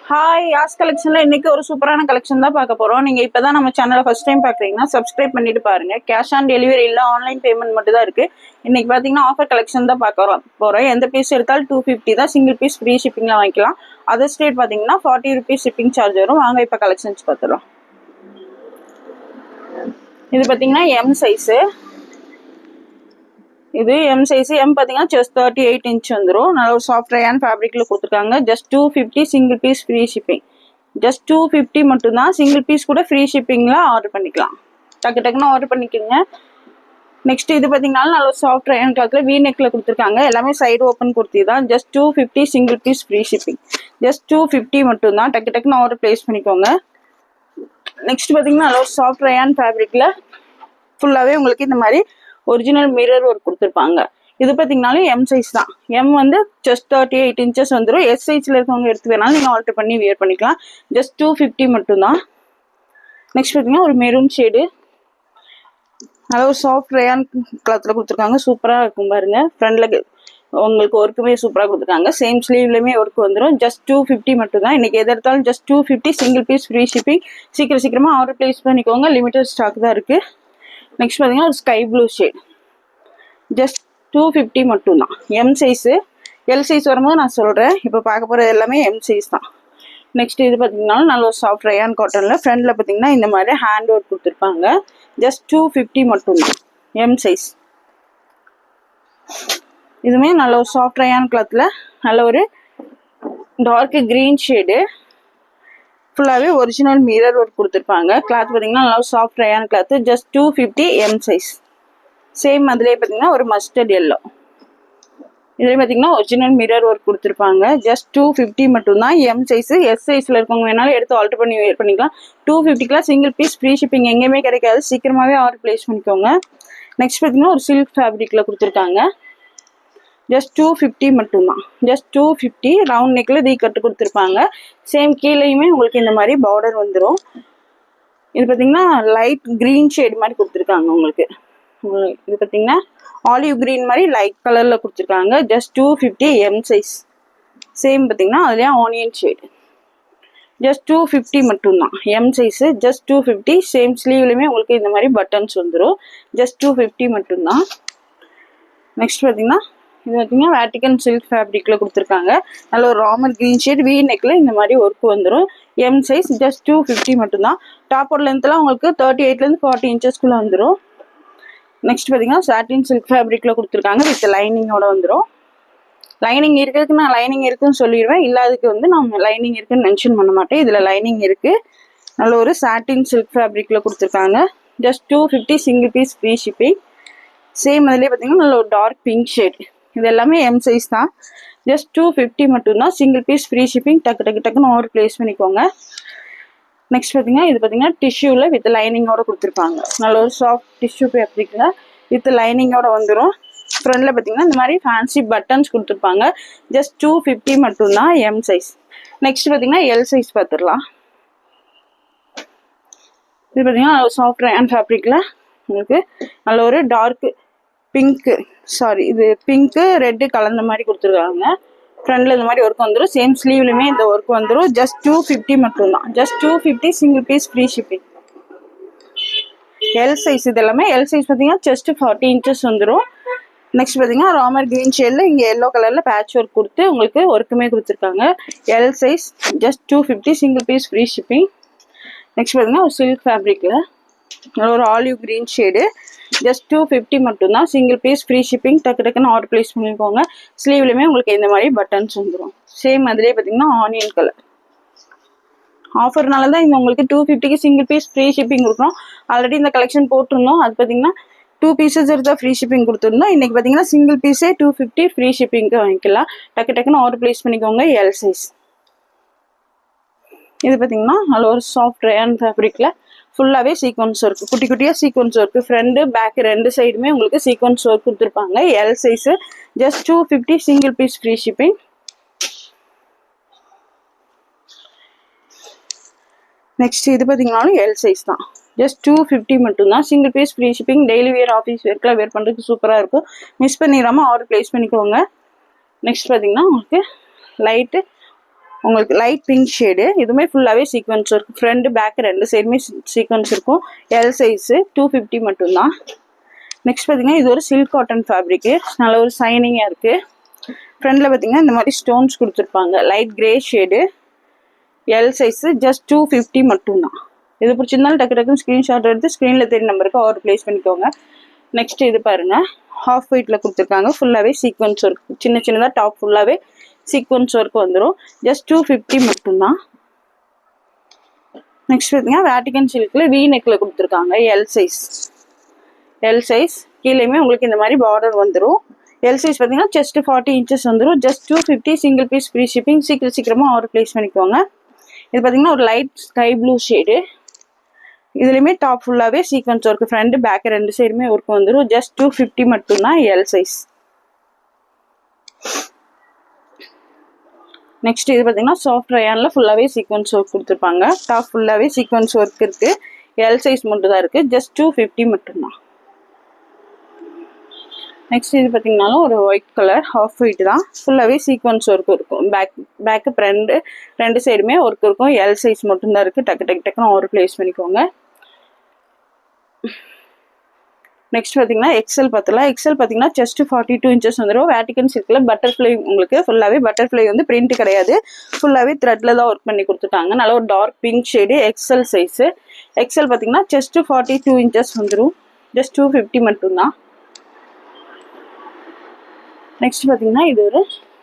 Hi யாஸ் கலெக்ஷன்ல இன்னைக்கு ஒரு சூப்பரான கலெக்ஷன் தான் பார்க்க போறோம். நீங்க இப்பதான் நம்ம சேனலை ஃபர்ஸ்ட் டைம் பாக்குறீங்கன்னா சப்ஸ்கிரைப் பண்ணிட்டு பாருங்க. கேஷ் ஆன் டெலிவரி இல்ல, ஆன்லைன் பேமெண்ட் மட்டும் தான் இருக்கு. இன்னைக்கு பாத்தீங்கன்னா ஆஃபர் கலெக்ஷன் தான் பார்க்க போறோம். எந்த பீஸ் எடுத்தாலும் 250 தான், சிங்கிள் பீஸ் ஃப்ரீ ஷிப்பிங்ல வாங்கிக்கலாம். அதர் ஸ்டேட் பாத்தீங்கன்னா 40 rupees ஷிப்பிங் சார்ஜ் வரும். வாங்க இப்ப கலெக்ஷன்ஸ் பார்த்துடலாம். இது பாத்தீங்கன்னா எம் சைஸ். இது எம் சைஸ். எம் பாத்தீங்கன்னா ஜஸ்ட் 38 inch வந்துடும். நல்ல ஒரு சாஃப்ட் ரயான் ஃபேப்ரிக்ல கொடுத்துருக்காங்க. Just 250 single piece free shipping. Just 250 மட்டும்தான். சிங்கிள் பீஸ் கூட ஃப்ரீ ஷிப்பிங்ல ஆர்டர் பண்ணிக்கலாம். டக்கு டக்குன்னு ஆர்டர் பண்ணிக்கோங்க. நெக்ஸ்ட் இது பாத்தீங்கன்னா நல்ல சாஃப்ட் ரயான் கிளாத்ல வி நெக்ல கொடுத்துருக்காங்க. எல்லாமே சைடு ஓப்பன் குர்த்தி தான். Just 250 single piece free shipping. Just 250 மட்டும்தான். டக்கு டக்குன்னு ஆர்டர் பிளேஸ் பண்ணிக்கோங்க. நெக்ஸ்ட் பாத்தீங்கன்னா நல்ல ஒரு சாஃப்ட் ரயான் ஃபேப்ரிக்ல ஃபுல்லாவே உங்களுக்கு இந்த மாதிரி ஒரிஜினல் மிரர் ஒர்க் கொடுத்துருப்பாங்க. இது பார்த்தீங்கன்னாலும் எம் சைஸ் தான். எம் வந்து ஜஸ்ட் 38 inches வந்துடும். எஸ் சைஸ்ல இருக்கவங்க எடுத்து வேணாலும் நீங்கள் ஆல்டர் பண்ணி வியர் பண்ணிக்கலாம். ஜஸ்ட் 250 மட்டும்தான். நெக்ஸ்ட் பார்த்தீங்கன்னா ஒரு மெரூன் ஷேடு, நல்ல ஒரு சாஃப்ட் ரயான் கிளாத்ல கொடுத்துருக்காங்க. சூப்பராக இருக்கும் பாருங்க. ஃப்ரண்ட்ல உங்களுக்கு ஒர்க்குமே சூப்பராக கொடுத்துருக்காங்க. சேம் ஸ்லீவ்லையுமே ஒர்க் வந்துடும். ஜஸ்ட் 250 மட்டும்தான். இன்னைக்கு எது எடுத்தாலும் just 250 single piece free shipping. சீக்கிரமா ஆர்டர் பிளேஸ் பண்ணிக்கோங்க. லிமிடெட் ஸ்டாக் தான் இருக்கு. நெக்ஸ்ட் பார்த்தீங்கன்னா ஒரு ஸ்கை ப்ளூ ஷேட். ஜஸ்ட் 250 மட்டும்தான். M size. எல் சைஸ் வரும்போது நான் சொல்கிறேன். இப்போ பார்க்க போகிறது எல்லாமே எம் சைஸ் தான். நெக்ஸ்ட் இது பார்த்தீங்கன்னா நல்ல ஒரு சாஃப்ட் ரயான் காட்டனில் ஃப்ரண்டில் பார்த்தீங்கன்னா இந்த மாதிரி ஹேண்ட் ஒர்க் கொடுத்துருப்பாங்க. ஜஸ்ட் 250 மட்டும்தான். M size. இதுவுமே நல்ல ஒரு சாஃப்ட் ரயான் கிளாத்தில் நல்ல ஒரு டார்க் க்ரீன் ஷேடு. ஃபுல்லாகவே ஒரிஜினல் மிரர் ஒர்க் கொடுத்துருப்பாங்க. கிளாத் பார்த்தீங்கன்னா நல்லா soft rayon cloth. Just 250 M size. Same அதுலேயே பார்த்தீங்கன்னா ஒரு மஸ்டர்ட் எல்லோ. இதுலேயே பார்த்தீங்கன்னா ஒரிஜினல் மிரர் ஒர்க் கொடுத்துருப்பாங்க. ஜஸ்ட் 250 மட்டும்தான். M size. எஸ் சைஸில் இருக்கவங்க வேணாலும் எடுத்து ஆல்டர் பண்ணி வேர் பண்ணிக்கலாம். 250க்குலாம் சிங்கிள் பீஸ் ஃப்ரீ ஷிப்பிங் எங்கேயுமே கிடைக்காது. சீக்கிரமாகவே ஆர்டர் பிளேஸ் பண்ணிக்கோங்க. நெக்ஸ்ட் பார்த்தீங்கன்னா ஒரு சில்க் ஃபேப்ரிக்கில் கொடுத்துருக்காங்க. ஜஸ்ட் 250 மட்டும்தான். ஜஸ்ட் 250. ரவுண்ட் நெக்கில் தீ கட்டு கொடுத்துருப்பாங்க. சேம் கீழேயுமே உங்களுக்கு இந்த மாதிரி பார்டர் வந்துடும். இது பார்த்தீங்கன்னா லைட் க்ரீன் ஷேட் மாதிரி கொடுத்துருக்காங்க உங்களுக்கு. இது பார்த்தீங்கன்னா ஆலிவ் கிரீன் மாதிரி லைட் கலரில் கொடுத்துருக்காங்க. Just 250 M size. சேம் பார்த்தீங்கன்னா அதுலேயே ஆனியன் ஷேட். ஜஸ்ட் 250 மட்டும்தான். M size. ஜஸ்ட் 250. சேம் ஸ்லீவ்லையுமே உங்களுக்கு இந்த மாதிரி பட்டன்ஸ் வந்துடும். ஜஸ்ட் 250 மட்டும்தான். நெக்ஸ்ட் பார்த்தீங்கன்னா இது பார்த்தீங்கன்னா வேட்டிகன் சில்க் ஃபேப்ரிக்கில் கொடுத்துருக்காங்க. நல்ல ஒரு ராமர் க்ரீன் ஷேட். வி நெக்கில் இந்த மாதிரி ஒர்க் வந்துடும். M size. ஜஸ்ட் 250 மட்டும்தான். டாப்போட லென்த்லாம் உங்களுக்கு 38லேருந்து 40 inchesக்குள்ளே வந்துடும். நெக்ஸ்ட் பார்த்தீங்கன்னா சாட்டின் சில்க் ஃபேப்ரிக்கில் கொடுத்துருக்காங்க. வித் லைனிங்கோட வந்துடும். லைனிங் இருக்கிறதுக்கு நான் லைனிங் இருக்குன்னு சொல்லிடுவேன். இல்லாததுக்கு வந்து நான் லைனிங் இருக்குன்னு மென்ஷன் பண்ண மாட்டேன். இதில் லைனிங் இருக்குது. நல்ல ஒரு சாட்டின் சில்க் ஃபேப்ரிக்கில் கொடுத்துருக்காங்க. Just 250 single piece free shipping. Same அதுலேயே பார்த்தீங்கன்னா நல்ல ஒரு டார்க் பிங்க் ஷேட். இது எல்லாமே எம் சைஸ் தான். ஜஸ்ட் 250 மட்டும்தான். Single piece free shipping. டக்குன்னு ஆர்டர் பிளேஸ் பண்ணிக்கோங்க. நெக்ஸ்ட் பார்த்தீங்கன்னா இது பார்த்தீங்கன்னா டிஷ்யூவில் வித் லைனிங்கோட கொடுத்துருப்பாங்க. நல்ல ஒரு சாஃப்ட் டிஷ்யூ ஃபேப்ரிக்கில் வித் லைனிங்கோட வந்துடும். ஃப்ரண்டில் பார்த்தீங்கன்னா இந்த மாதிரி ஃபேன்சி பட்டன்ஸ் கொடுத்துருப்பாங்க. ஜஸ்ட் 250 மட்டும்தான். M size. நெக்ஸ்ட் பார்த்தீங்கன்னா எல் சைஸ் பார்த்துடலாம். இது பார்த்தீங்கன்னா சாஃப்ட் ரயான் ஃபேப்ரிக்கில் உங்களுக்கு நல்ல ஒரு டார்க் பிங்க்கு இது பிங்க்கு ரெட்டு கலந்த மாதிரி கொடுத்துருக்காங்க. ஃப்ரண்ட்ல இந்த மாதிரி ஒர்க் வந்துடும். சேம் ஸ்லீவ்லையுமே இந்த ஒர்க் வந்துடும். ஜஸ்ட் 250 மட்டும்தான். Just 250 single piece free shipping. L size. இது எல்லாமே எல் சைஸ் பார்த்தீங்கன்னா ஜஸ்ட் 40 inches வந்துடும். நெக்ஸ்ட் பார்த்தீங்கன்னா ராமர் கிரீன் ஷேடில் இங்கே எல்லோ கலரில் பேட்ச் ஒர்க் கொடுத்து உங்களுக்கு ஒர்க்குமே கொடுத்துருக்காங்க. L size. Just 250 single piece free shipping. Next பார்த்தீங்கன்னா ஒரு சில்க் ஃபேப்ரிக்கில் ஒரு ஆலிவ் கிரீன் ஷேடு. ஜஸ்ட் 250 மட்டும்தான். Single piece free shipping. டக்குன்னு ஆர்டர் பிளேஸ் பண்ணிக்கோங்க. ஸ்லீவ்லையுமே உங்களுக்கு இந்த மாதிரி பட்டன்ஸ் வந்துடும். சேம் அதுலேயே பார்த்தீங்கன்னா ஆனியன் கலர். ஆஃபர்னால தான் இந்த உங்களுக்கு 250க்கு சிங்கிள் பீஸ் ஃப்ரீ ஷிப்பிங் கொடுக்குறோம். ஆல்ரெடி இந்த கலெக்ஷன் போட்டிருந்தோம். அது பார்த்தீங்கன்னா 2 pieces எடுத்தால் ஃப்ரீ ஷிப்பிங் கொடுத்துருந்தோம். இன்னைக்கு பார்த்தீங்கன்னா சிங்கிள் பீஸே 250 ஃப்ரீ ஷிப்பிங்க்கு வாங்கிக்கலாம். டக்குன்னு ஆர்டர் பிளேஸ் பண்ணிக்கோங்க. L size. இது பார்த்தீங்கன்னா நல்ல ஒரு சாஃப்ட் ரயான் ஃபேப்ரிக்கில் ஃபுல்லாகவே சீக்வன்ஸ் ஒர்க். குட்டியாக சீக்வன்ஸ் ஒர்க். ஃப்ரண்ட் பேக் ரெண்டு சைடுமே உங்களுக்கு சீக்வன்ஸ் ஒர்க் கொடுத்துருப்பாங்க. L size. Just 250 single piece free shipping. Next இது பார்த்தீங்கன்னாலும் எல் சைஸ் தான். ஜஸ்ட் 250 மட்டும்தான். Single piece free shipping. Daily wear office வேர்க்கெலாம் வேர் பண்ணுறதுக்கு சூப்பராக இருக்கும். மிஸ் பண்ணிடாமல் ஆர்டர் பிளேஸ் பண்ணிக்கோங்க. நெக்ஸ்ட் பார்த்தீங்கன்னா உங்களுக்கு லைட்டு உங்களுக்கு லைட் பிங்க் ஷேடு. இதுவுமே ஃபுல்லாகவே சீக்வன்ஸ் இருக்கும். ஃப்ரண்ட் பேக் ரெண்டு சைடுமே சீக்வன்ஸ் இருக்கும். எல் சைஸு 250 மட்டும்தான். நெக்ஸ்ட் பார்த்தீங்கன்னா இது ஒரு சில்க் காட்டன் ஃபேப்ரிக்கு. நல்ல ஒரு சைனிங்காக இருக்குது. ஃப்ரண்டில் பார்த்தீங்கன்னா இந்த மாதிரி ஸ்டோன்ஸ் கொடுத்துருப்பாங்க. Light grey shade. L size just 250 மட்டும்தான். இது பிடிச்சிருந்தாலும் டக்கு டக்குன்னு ஸ்க்ரீன்ஷாட் எடுத்து ஸ்க்ரீனில் தெரிய நம்பருக்கு ஆர்டர் ப்ளேஸ் பண்ணிக்கோங்க. நெக்ஸ்ட் இது பாருங்கள், ஹாஃப் ஒயிட்டில் கொடுத்துருக்காங்க. ஃபுல்லாகவே சீக்வன்ஸ் ஒர்க், சின்ன சின்னதாக டாப் ஃபுல்லாகவே சீக்வன்ஸ் ஒர்க் வந்துடும். ஜஸ்ட் 250 மட்டும்தான். நெக்ஸ்ட் பார்த்தீங்கன்னா வேட்டிகன் சில்கில் வி நெக்கில் கொடுத்துருக்காங்க. எல் சைஸ் கீழேயுமே உங்களுக்கு இந்த மாதிரி பார்டர் வந்துடும். எல் சைஸ் பார்த்தீங்கன்னா செஸ்ட் 40 இன்ச்சஸ் வந்துடும். Just 250, single piece free shipping. சீக்கிரமாக ஆர்டர் ப்ளேஸ் பண்ணிக்கோங்க. இது பார்த்தீங்கன்னா ஒரு லைட் ஸ்கை ப்ளூ ஷேடு. இதுலேயுமே டாப் ஃபுல்லாகவே சீக்வன்ஸ் ஒர்க், ஃப்ரண்ட் பேக் ரெண்டு சைடுமே ஒர்க் வந்துடும். ஜஸ்ட் 250 மட்டும்தான் எல் சைஸ். நெக்ஸ்ட் இது பார்த்தீங்கன்னா சாஃப்ட் ரயானில் ஃபுல்லாகவே சீக்வன்ஸ் ஒர்க் கொடுத்துருப்பாங்க. டாப் ஃபுல்லாகவே சீக்வன்ஸ் ஒர்க் இருக்குது. எல் சைஸ் மட்டும் தான் இருக்குது. ஜஸ்ட் 250 மட்டும்தான். நெக்ஸ்ட் இது பார்த்தீங்கன்னாலும் ஒரு ஒயிட் கலர் ஹாஃப் ஒயிட் தான். ஃபுல்லாகவே சீக்வன்ஸ் ஒர்க் இருக்கும். பேக்கு ரெண்டு சைடுமே ஒர்க் இருக்கும். எல் சைஸ் மட்டும்தான் இருக்குது. டக்குன்னு ஆர்டர் ப்ளேஸ் பண்ணிக்கோங்க. நெக்ஸ்ட் பார்த்தீங்கன்னா எக்ஸல் பார்த்தீங்கன்னா செஸ்ட் 42 இன்ச்சஸ் வந்துடும். வேட்டிகன் சில்கில் பட்டர்ஃப்ளை, உங்களுக்கு ஃபுல்லாகவே பட்டர்ஃப்ளை வந்து பிரிண்ட் கிடையாது. ஃபுல்லாகவே த்ரெட்டில் தான் ஒர்க் பண்ணி கொடுத்துட்டாங்க. நல்ல ஒரு dark pink shade. XL size. XL பார்த்தீங்கன்னா செஸ்ட் 42 இன்ச்சஸ் வந்துடும். ஜஸ்ட் 250 மட்டும்தான். நெக்ஸ்ட் பார்த்தீங்கன்னா இது ஒரு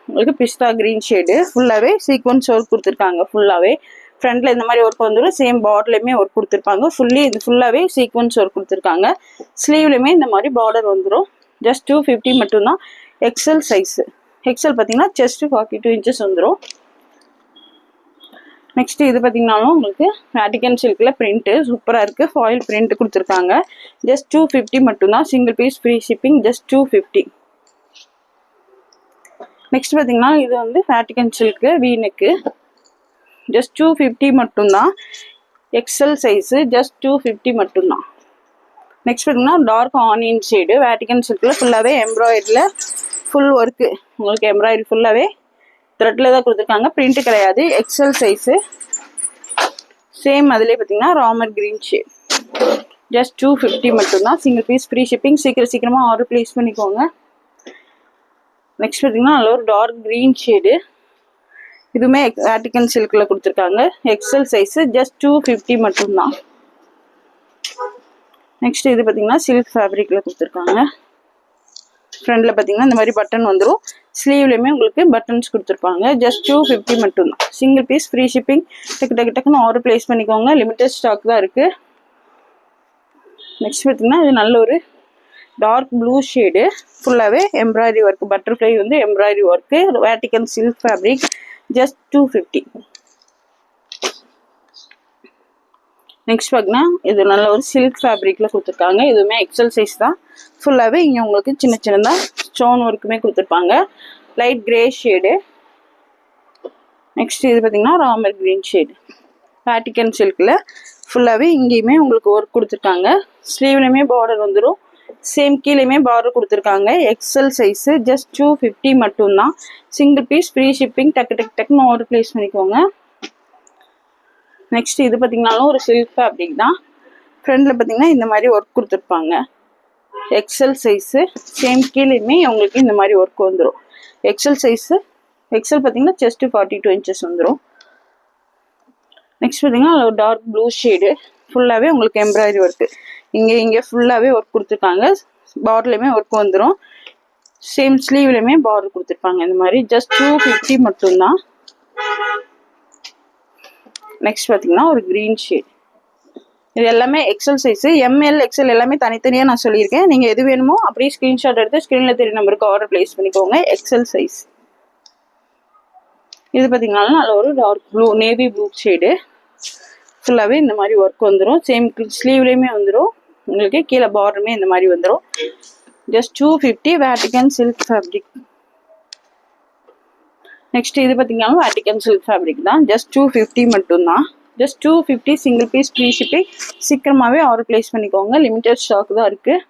உங்களுக்கு பிஸ்தா கிரீன் ஷேடு. ஃபுல்லாகவே சீக்வன்ஸ் ஒர்க் கொடுத்துருக்காங்க. ஃபுல்லாகவே ஃப்ரண்ட்ல இந்த மாதிரி ஒர்க் வந்துடும். சேம் பார்டர்லையுமே ஒர்க் கொடுத்துருப்பாங்க. இது ஃபுல்லாகவே சீக்வன்ஸ் ஒர்க் கொடுத்துருக்காங்க. ஸ்லீவ்லையுமே இந்த மாதிரி பார்டர் வந்துடும். ஜஸ்ட் 250 மட்டும்தான். XL size. எக்ஸல் பார்த்தீங்கன்னா செஸ்ட் 42 இன்ச்சஸ் வந்துடும். நெக்ஸ்ட் இது பார்த்தீங்கன்னாலும் உங்களுக்கு வேட்டிகன் சில்கில் பிரிண்ட்டு சூப்பராக இருக்குது. ஃபாயில் பிரிண்ட் கொடுத்துருக்காங்க. ஜஸ்ட் 250 மட்டும்தான். Single piece free shipping. Just 250. Next பார்த்தீங்கன்னா இது வந்து வேட்டிகன் சில்க்கு வீனுக்கு. ஜஸ்ட் 250 மட்டும்தான். XL size. ஜஸ்ட் 250 மட்டும்தான். நெக்ஸ்ட் பார்த்தீங்கன்னா டார்க் ஆனியன் ஷேடு. வேட்டிகன் சில்கில் ஃபுல்லாகவே எம்ப்ராய்டரியில் ஃபுல் ஒர்க்கு. உங்களுக்கு எம்ப்ராய்டரி ஃபுல்லாகவே த்ரெட்டில் தான் கொடுத்துருக்காங்க. பிரிண்ட்டு கிடையாது. XL size. சேம் அதிலே பார்த்தீங்கன்னா ராமர் கிரீன் ஷேட். ஜஸ்ட் 250 மட்டும்தான். Single piece free shipping. சீக்கிரமாக ஆர்டர் ப்ளேஸ் பண்ணிக்கோங்க. நெக்ஸ்ட் பார்த்தீங்கன்னா நல்ல ஒரு டார்க் க்ரீன் ஷேடு. இதுவுமே வேட்டிகன் சில்கில் கொடுத்துருக்காங்க. XL size. ஜஸ்ட் 250 மட்டும்தான். நெக்ஸ்ட் இது பார்த்தீங்கன்னா சில்க் ஃபேப்ரிக்கில் கொடுத்துருக்காங்க. ஃப்ரண்டில் பார்த்தீங்கன்னா இந்த மாதிரி பட்டன் வந்துடும். ஸ்லீவ்லையுமே உங்களுக்கு பட்டன்ஸ் கொடுத்துருப்பாங்க. ஜஸ்ட் 250 மட்டும்தான். Single piece free shipping. டக்குன்னு ஆர்டர் ப்ளேஸ் பண்ணிக்கோங்க. லிமிட்டட் ஸ்டாக் தான் இருக்குது. நெக்ஸ்ட் பார்த்தீங்கன்னா இது நல்ல ஒரு டார்க் ப்ளூ ஷேடு. ஃபுல்லாகவே எம்ப்ராய்டரி ஒர்க், பட்டர்ஃப்ளை வந்து embroidery work. Vatican silk fabric. Just 250. Next பார்த்தீங்கன்னா இது நல்ல ஒரு சில்க் ஃபேப்ரிக்கில் கொடுத்துருக்காங்க. இதுவுமே எக்ஸல் சைஸ் தான். ஃபுல்லாகவே இங்கே உங்களுக்கு சின்னதாக ஸ்டோன் ஒர்க்குமே கொடுத்துருப்பாங்க. Light grey shade. நெக்ஸ்ட் இது பார்த்தீங்கன்னா ராமர் கிரீன் ஷேடு. வேட்டிகன் சில்கில் ஃபுல்லாகவே இங்கேயுமே உங்களுக்கு ஒர்க் கொடுத்துருக்காங்க. ஸ்லீவ்லையுமே பார்டர் வந்துடும். சேம் கீழேயுமே பார்டர் கொடுத்துருக்காங்க. XL size. ஜஸ்ட் 250 மட்டும்தான். Single piece free shipping. டக்குன்னு ஆர்டர் ப்ளேஸ் பண்ணிக்கோங்க. நெக்ஸ்ட் இது பார்த்தீங்கன்னாலும் ஒரு சில்க் ஃபேப்ரிக் தான். ஃப்ரண்டில் பார்த்தீங்கன்னா இந்த மாதிரி ஒர்க் கொடுத்துருப்பாங்க. XL size. சேம் கீழேயுமே உங்களுக்கு இந்த மாதிரி ஒர்க் வந்துடும். XL size. எக்ஸல் பார்த்தீங்கன்னா செஸ்ட் 42 இன்ச்சஸ் வந்துடும். நெக்ஸ்ட் பார்த்தீங்கன்னா ஒரு டார்க் ப்ளூ ஷேடு. ஃபுல்லாகவே உங்களுக்கு எம்ப்ராய்டரி ஒர்க்கு. இங்கே ஃபுல்லாகவே ஒர்க் கொடுத்துருக்காங்க. பார்டர்லையுமே ஒர்க் வந்துடும். சேம் ஸ்லீவ்லையுமே பார்டர் கொடுத்துருப்பாங்க இந்த மாதிரி. ஜஸ்ட் 250 மட்டும்தான். நெக்ஸ்ட் பார்த்தீங்கன்னா ஒரு க்ரீன் ஷேட். இது எல்லாமே எக்ஸல் சைஸு. எம்எல் எக்ஸல் எல்லாமே தனித்தனியாக நான் சொல்லியிருக்கேன். நீங்கள் எது வேணுமோ அப்படியே ஸ்க்ரீன்ஷாட் எடுத்து ஸ்க்ரீனில் தெரிய நம்பருக்கு ஆர்டர் ப்ளேஸ் பண்ணிக்கோங்க. XL size. இது பார்த்தீங்கன்னா நல்ல ஒரு dark blue, navy blue shade. ஃபுல்லாகவே இந்த மாதிரி ஒர்க் வந்துடும். சேம் ஸ்லீவ்லேயுமே வந்துடும். உங்களுக்கு கீழே பார்டருமே இந்த மாதிரி வந்துடும். Just 250. Vatican silk fabric. Next இது பார்த்தீங்கன்னா வேட்டிகன் சில்க் ஃபேப்ரிக் தான். ஜஸ்ட் 250 மட்டும்தான். Just 250. Single piece free shipping. சீக்கிரமாகவே ஆர்டர் ப்ளேஸ் பண்ணிக்கோங்க. லிமிட்டட் ஸ்டாக் தான் இருக்குது.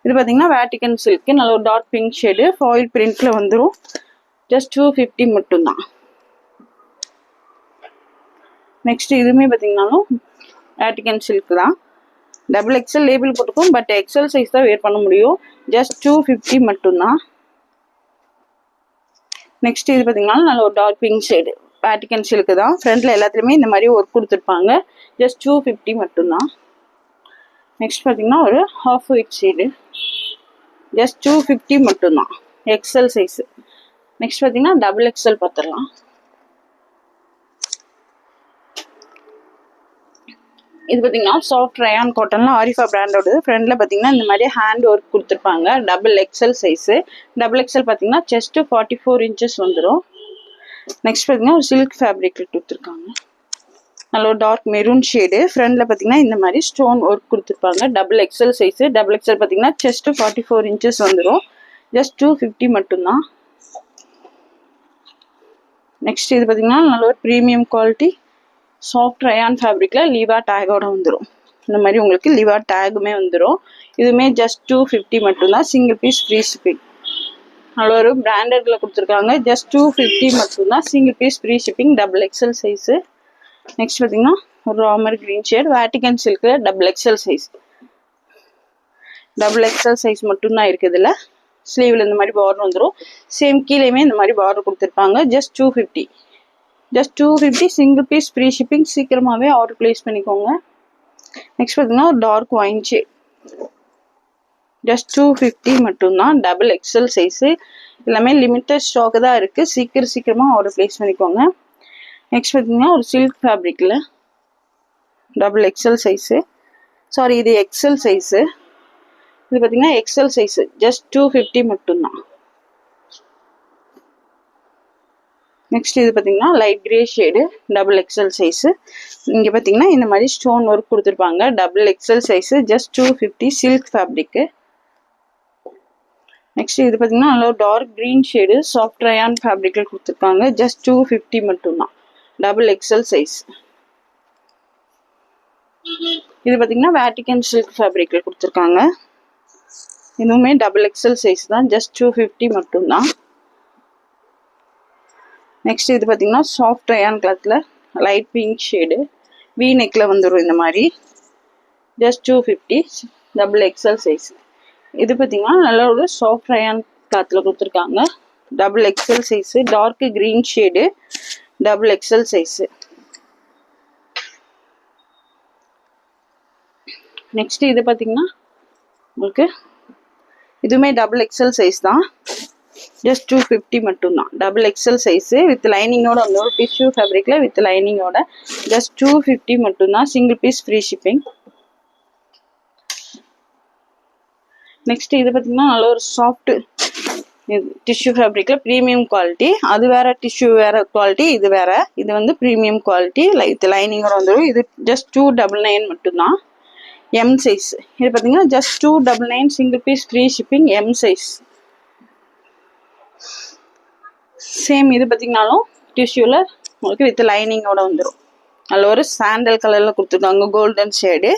இது பார்த்தீங்கன்னா வேட்டிகன் சில்க்கு. நல்ல ஒரு டார்க் பிங்க் ஷேடு. ஃபாயில் பிரிண்ட்டில் வந்துடும். ஜஸ்ட் 250 மட்டும்தான். நெக்ஸ்ட் இதுவுமே பார்த்தீங்கன்னாலும் வேட்டிகன் சில்க் தான். டபுள் எக்ஸல் லேபிள் போட்டுக்கும், பட் எக்ஸல் சைஸ் தான் வேர் பண்ண முடியும். ஜஸ்ட் 250 மட்டும்தான். நெக்ஸ்ட் இது பார்த்தீங்கன்னா நல்ல ஒரு dark pink shade Vatican silk தான். ஃப்ரண்ட்ல எல்லாத்துலேயுமே இந்த மாதிரி ஒர்க் கொடுத்துருப்பாங்க. ஜஸ்ட் 250 மட்டும்தான். நெக்ஸ்ட் பார்த்தீங்கன்னா ஒரு ஹாஃப் ஒயிட் ஷேடு, ஜஸ்ட் 250 மட்டும்தான், எக்ஸல் சைஸு. நெக்ஸ்ட் பார்த்தீங்கன்னா டபுள் எக்ஸல் பார்த்துடலாம். இது பார்த்தீங்கன்னா சாஃப்ட் ரயான் காட்டன்ல ஆரிஃபா பிராண்டோட. ஃப்ரண்ட்ல பார்த்தீங்கன்னா இந்த மாதிரி ஹேண்ட் ஒர்க் கொடுத்துருப்பாங்க. Double XL size. Double XL பார்த்தீங்கன்னா செஸ்ட் 44 inches வந்துடும். நெக்ஸ்ட் பார்த்தீங்கன்னா ஒரு சில்க் ஃபேப்ரிக்ல கொடுத்துருக்காங்க. நல்ல ஒரு டார்க் மெரூன் ஷேடு. ஃப்ரண்ட்ல பார்த்தீங்கன்னா இந்த மாதிரி ஸ்டோன் ஒர்க் கொடுத்துருப்பாங்க. Double XL size. Double XL பார்த்தீங்கன்னா செஸ்ட் 44 inches வந்துடும். ஜஸ்ட் 250 மட்டும்தான். நெக்ஸ்ட் இது பார்த்தீங்கன்னா நல்ல ஒரு ப்ரீமியம் குவாலிட்டி சாஃப்ட் ரயான் ஃபேப்ரிக்ல லிவா டேகோட வந்துடும். இந்த மாதிரி உங்களுக்கு லிவா டேகுமே வந்துடும். இதுவுமே ஜஸ்ட் 250 மட்டும்தான். Single piece free shipping. நல்ல ஒரு பிராண்டட்ல கொடுத்துருக்காங்க. ஜஸ்ட் 250 மட்டும்தான். Single piece free shipping. Double XL size. Next பார்த்தீங்கன்னா ஒரு ராமர் கிரீன் ஷேட் வேட்டிகன் சில்க்ல double XL size. Double XL size மட்டும்தான் இருக்குது. இதில் ஸ்லீவ்ல இந்த மாதிரி பார்டர் வந்துடும். சேம் கீழேயுமே இந்த மாதிரி பார்டர் கொடுத்துருப்பாங்க. Just 250. Just 250 single piece free shipping. சீக்கிரமாகவே ஆர்டர் பிளேஸ் பண்ணிக்கோங்க. நெக்ஸ்ட் பார்த்தீங்கன்னா ஒரு டார்க் ஒயின் ஷேட். ஜஸ்ட் 250 மட்டும்தான். Double XL size. எல்லாமே லிமிட்டட் ஸ்டாக் தான் இருக்குது. சீக்கிரமாக ஆர்டர் பிளேஸ் பண்ணிக்கோங்க. நெக்ஸ்ட் பார்த்தீங்கன்னா ஒரு சில்க் ஃபேப்ரிக்கில் டபுள் எக்ஸல் சைஸு. சாரி, இது எக்ஸல் சைஸு. இது பார்த்தீங்கன்னா எக்ஸல் சைஸு. ஜஸ்ட் 250 மட்டும்தான். நெக்ஸ்ட் இது பார்த்தீங்கன்னா light grey shade double XL size. இங்கே பார்த்தீங்கன்னா இந்த மாதிரி ஸ்டோன் ஒர்க் கொடுத்துருப்பாங்க. Double XL size. Just 250 silk fabric. Next இது பார்த்தீங்கன்னா நல்ல dark green shade soft rayon ஃபேப்ரிக்கில் கொடுத்துருக்காங்க. ஜஸ்ட் 250 மட்டும்தான். Double XL size. இது பார்த்தீங்கன்னா வேட்டிகன் சில்க் ஃபேப்ரிக்கில் கொடுத்துருக்காங்க. இதுவுமே டபுள் எக்ஸல் சைஸ் தான். ஜஸ்ட் 250 மட்டும்தான். நெக்ஸ்ட் இது பார்த்தீங்கன்னா சாஃப்ட் ரயான் கிளாத்தில் லைட் பிங்க் ஷேடு வி நெக்கில் வந்துடும் இந்த மாதிரி. Just 250 double XL size. இது பார்த்தீங்கன்னா நல்ல ஒரு சாஃப்ட் ரயான் கிளாத்தில் கொடுத்துருக்காங்க. Double XL size. Dark green shade double XL size. Next இது பார்த்தீங்கன்னா உங்களுக்கு இதுவுமே டபுள் எக்ஸல் சைஸ் தான். ஜஸ்ட் 250 மட்டும்தான். டபுள் எக்ஸல் சைஸு வித் லைனிங்கோட வந்து ஒரு டிஷ்யூ ஃபேப்ரிக்ல வித் லைனிங்கோட. ஜஸ்ட் 250 மட்டும்தான். Single piece free shipping. Next இது பார்த்தீங்கன்னா நல்ல ஒரு சாஃப்ட் டிஷ்யூ ஃபேப்ரிக்ல ப்ரீமியம் குவாலிட்டி. அது வேற, டிஷ்யூ வேற குவாலிட்டி, இது வேற. இது வந்து ப்ரீமியம் குவாலிட்டி வித் லைனிங்கோட வந்துடும். இது ஜஸ்ட் 299 மட்டும்தான். M size. இது பார்த்தீங்கன்னா just 299 single piece free shipping. M size. Same இது பார்த்தீங்கன்னாலும் டிஷ்யூவில் உங்களுக்கு வித் லைனிங்கோட வந்துடும். அதில் ஒரு சாண்டல் கலரில் கொடுத்துருக்காங்க. கோல்டன் ஷேடு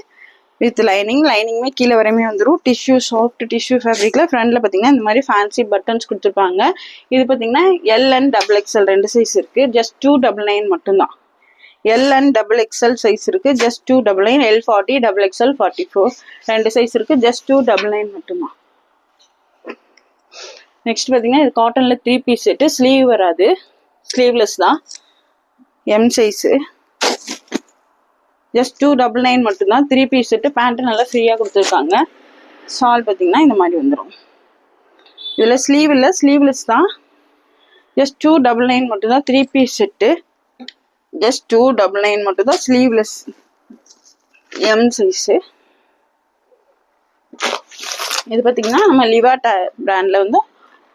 வித் லைனிங்குமே கீழே வரையுமே வந்துடும். டிஷ்யூ சாஃப்ட் டிஷ்யூ ஃபேப்ரிக்கில் ஃப்ரண்டில் பார்த்தீங்கன்னா இந்த மாதிரி ஃபேன்சி பட்டன்ஸ் கொடுத்துருப்பாங்க. இது பார்த்தீங்கன்னா எல் அண்ட் டபுள் எக்ஸல் ரெண்டு சைஸ் இருக்குது. ஜஸ்ட் 299 மட்டும்தான். L and double XL size இருக்குது. ஜஸ்ட் 299. L40 டபுள் எக்ஸல் 44 ரெண்டு சைஸ் இருக்குது. ஜஸ்ட் 299 மட்டும்தான். நெக்ஸ்ட் பார்த்தீங்கன்னா இது காட்டனில் 3 பீஸ் செட்டு. ஸ்லீவ் வராது, ஸ்லீவ்லெஸ் தான். M size. ஜஸ்ட் 299 மட்டும்தான். 3 பீஸ் செட்டு. பேண்ட்டு நல்லா ஃப்ரீயாக கொடுத்துருக்காங்க. ஷால் பார்த்தீங்கன்னா இந்த மாதிரி வந்துடும். இதில் ஸ்லீவ் இல்லை, ஸ்லீவ்லெஸ் தான். ஜஸ்ட் 299 மட்டும்தான். 3 பீஸ் செட்டு. ஜஸ்ட் 299 மட்டும்தான். Sleeveless M size. இது பார்த்தீங்கன்னா நம்ம லிவா பிராண்டில் வந்து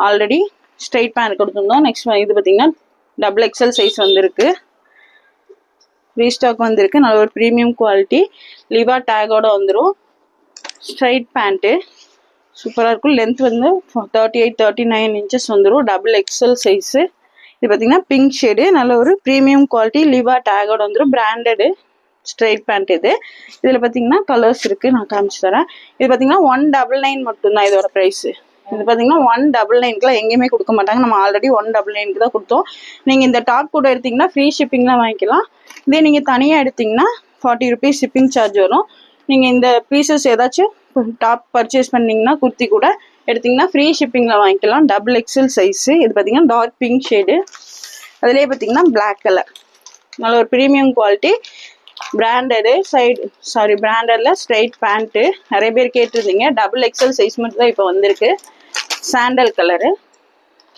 ஆல்ரெடி ஸ்ட்ரைட் பேண்ட் கொடுத்துருந்தோம். நெக்ஸ்ட் இது பார்த்தீங்கன்னா டபுள் எக்ஸல் சைஸ் வந்திருக்கு. ரீஸ்டாக் வந்திருக்கு. நல்ல ஒரு ப்ரீமியம் குவாலிட்டி லிவா டேகோட வந்துடும். ஸ்ட்ரைட் பேண்ட்டு சூப்பராக இருக்கும். லென்த் வந்து 38-39 inches வந்துடும். Double XL size. இது பார்த்தீங்கன்னா பிங்க் ஷேடு. நல்ல ஒரு ப்ரீமியம் குவாலிட்டி லிவா டேகோட வந்துடும். பிராண்டடு ஸ்ட்ரைட் பேண்ட் இது. இதில் பார்த்தீங்கன்னா கலர்ஸ் இருக்குது, நான் காமிச்சு தரேன். இது பார்த்தீங்கன்னா 199 மட்டும்தான் இதோட ப்ரைஸு. இது பார்த்தீங்கன்னா 199 எங்கேயுமே கொடுக்க மாட்டாங்க. நம்ம ஆல்ரெடி 199 தான் கொடுத்தோம். நீங்கள் இந்த டாப் கூட எடுத்தீங்கன்னா ஃப்ரீ ஷிப்பிங்லாம் வாங்கிக்கலாம். இதே நீங்கள் தனியாக எடுத்திங்கன்னா 40 ருபீஸ் ஷிப்பிங் சார்ஜ் வரும். நீங்கள் இந்த பீசஸ் ஏதாச்சும் டாப் பர்ச்சேஸ் பண்ணிங்கன்னா குர்த்தி கூட எடுத்திங்கன்னா ஃப்ரீ ஷிப்பிங்கில் வாங்கிக்கலாம். Double XL size. இது பார்த்திங்கன்னா டார்க் பிங்க் ஷேடு. அதிலே பார்த்திங்கன்னா பிளாக் கலர். நல்ல ஒரு ப்ரீமியம் குவாலிட்டி பிராண்டடு பிராண்டடில் ஸ்ட்ரைட் பேண்ட்டு. நிறைய பேர் கேட்டிருந்தீங்க. டபுள் எக்ஸல் சைஸ் மட்டும் தான் இப்போ வந்திருக்கு. Sandal colour.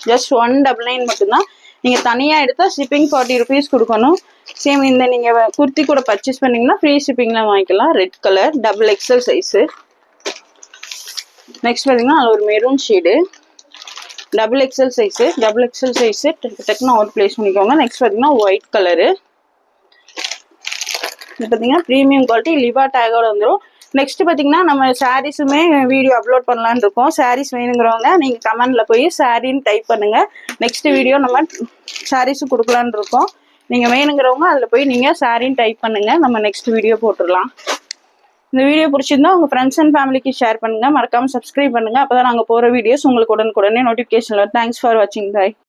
ஜஸ்ட் 199 மட்டும்தான். நீங்கள் தனியாக எடுத்தால் ஷிப்பிங் 40 ருபீஸ் கொடுக்கணும். சேம் இந்த நீங்கள் குர்த்தி கூட பர்ச்சேஸ் பண்ணிங்கன்னா ஃப்ரீ ஷிப்பிங்கில் வாங்கிக்கலாம். Red colour double XL size. Next பார்த்தீங்கன்னா அதில் ஒரு maroon shade. Double XL size. டக்குன்னு அவுட் பிளேஸ் பண்ணிக்கோங்க. நெக்ஸ்ட் பார்த்தீங்கன்னா ஒயிட் கலரு. இது பார்த்தீங்கன்னா ப்ரீமியம் குவாலிட்டி லிவா டேகோட வந்துடும். நெக்ஸ்ட் பார்த்தீங்கன்னா நம்ம சாரீஸுமே வீடியோ அப்லோட் பண்ணலான்னு இருக்கோம். சாரீஸ் வேணுங்கிறவங்க நீங்கள் கமெண்டில் போய் சாரின்னு டைப் பண்ணுங்கள். நெக்ஸ்ட் வீடியோ நம்ம சாரீஸும் கொடுக்கலான்னு இருக்கோம். நீங்கள் வேணுங்கிறவங்க அதில் போய் நீங்கள் சாரின்னு டைப் பண்ணுங்கள். நம்ம நெக்ஸ்ட் வீடியோ போட்டுடலாம். இந்த வீடியோ பிடிச்சிருந்தா உங்கள் ஃப்ரெண்ட்ஸ் அண்ட் ஃபேமிலிக்கு ஷேர் பண்ணுங்கள். மறக்காமல் சப்ஸ்கிரைப் பண்ணுங்கள். அப்போ தான் நாங்கள் போகிற வீடியோஸ் உங்களுக்கு உடனுக்குடனே நோட்டிஃபிகேஷன் வரும். தேங்க்ஸ் ஃபார் வாட்சிங். பாய்.